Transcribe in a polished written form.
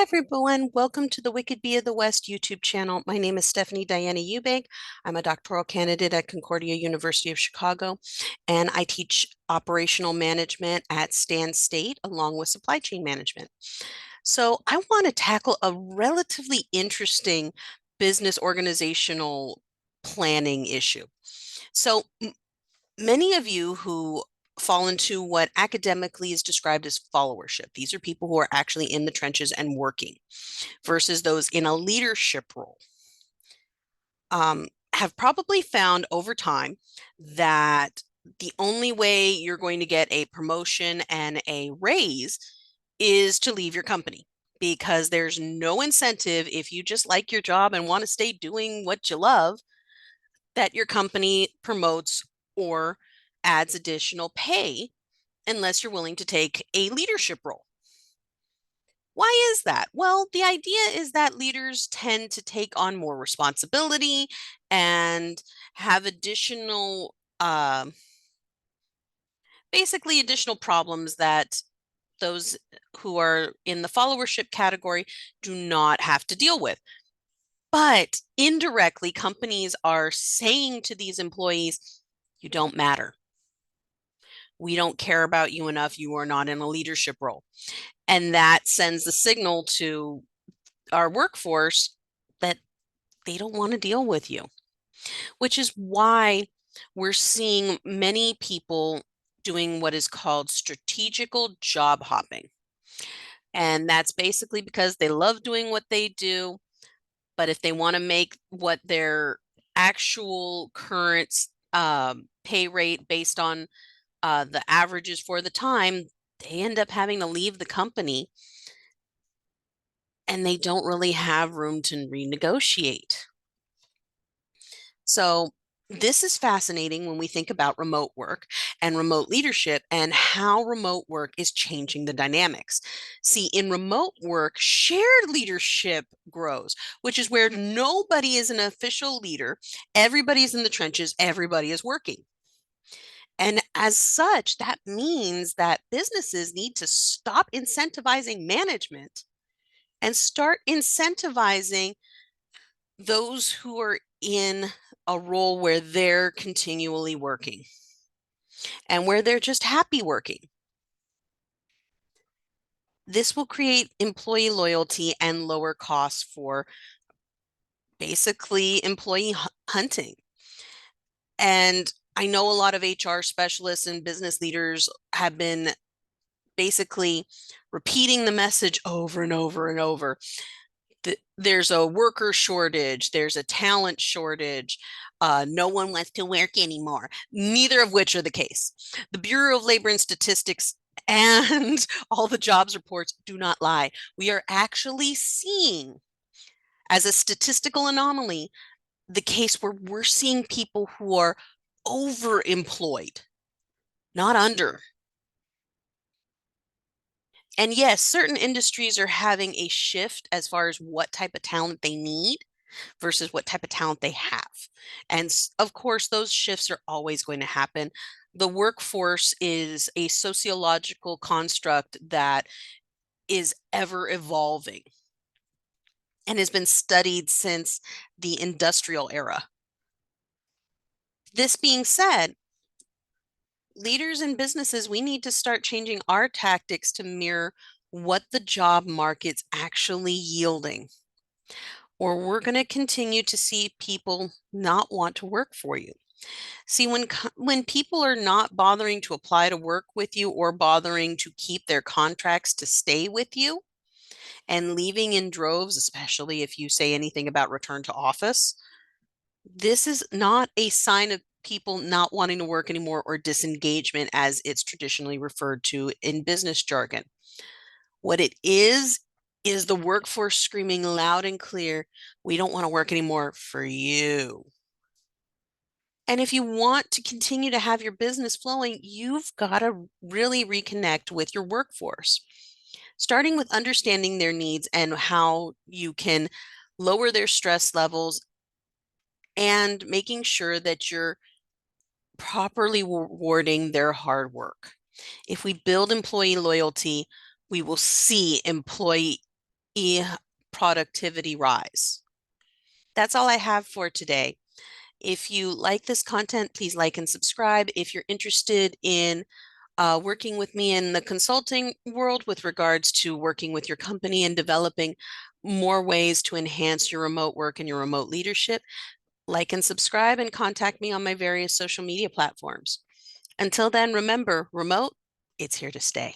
everyone. Welcome to the Wicked Bee of the West YouTube channel. My name is Stephanie Diana Eubank. I'm a doctoral candidate at Concordia University of Chicago, and I teach operational management at Stan State along with supply chain management. So I want to tackle a relatively interesting business organizational planning issue. So many of you who fall into what academically is described as followership. These are people who are actually in the trenches and working versus those in a leadership role. Have probably found over time that the only way you're going to get a promotion and a raise is to leave your company because there's no incentive if you just like your job and want to stay doing what you love that your company promotes or adds additional pay unless you're willing to take a leadership role. Why is that? Well, the idea is that leaders tend to take on more responsibility and have basically additional problems that those who are in the followership category do not have to deal with. But indirectly, companies are saying to these employees, you don't matter. We don't care about you enough. You are not in a leadership role. And that sends the signal to our workforce that they don't want to deal with you, which is why we're seeing many people doing what is called strategical job hopping. And that's basically because they love doing what they do, but if they want to make what their actual current pay rate based on the averages for the time, they end up having to leave the company and they don't really have room to renegotiate. So this is fascinating when we think about remote work and remote leadership and how remote work is changing the dynamics. See, in remote work, shared leadership grows, which is where nobody is an official leader. Everybody's in the trenches, everybody is working. And as such, that means that businesses need to stop incentivizing management and start incentivizing those who are in a role where they're continually working and where they're just happy working. This will create employee loyalty and lower costs for basically employee hunting. And I know a lot of HR specialists and business leaders have been basically repeating the message over and over and over. There's a worker shortage, there's a talent shortage, no one wants to work anymore, neither of which are the case. The Bureau of Labor and Statistics and all the jobs reports do not lie. We are actually seeing, as a statistical anomaly, the case where we're seeing people who are overemployed, not under. And yes, certain industries are having a shift as far as what type of talent they need versus what type of talent they have. And of course, those shifts are always going to happen. The workforce is a sociological construct that is ever evolving and has been studied since the industrial era. This being said, leaders and businesses, we need to start changing our tactics to mirror what the job market's actually yielding, or we're going to continue to see people not want to work for you. See, when people are not bothering to apply to work with you or bothering to keep their contracts to stay with you and leaving in droves, especially if you say anything about return to office, this is not a sign of people not wanting to work anymore or disengagement as it's traditionally referred to in business jargon. What it is the workforce screaming loud and clear, we don't want to work anymore for you. And if you want to continue to have your business flowing, you've got to really reconnect with your workforce, starting with understanding their needs and how you can lower their stress levels and making sure that you're properly rewarding their hard work. If we build employee loyalty, we will see employee e productivity rise. That's all I have for today. If you like this content, please like and subscribe. If you're interested in working with me in the consulting world with regards to working with your company and developing more ways to enhance your remote work and your remote leadership, like and subscribe and contact me on my various social media platforms. Until then, remember, remote, it's here to stay.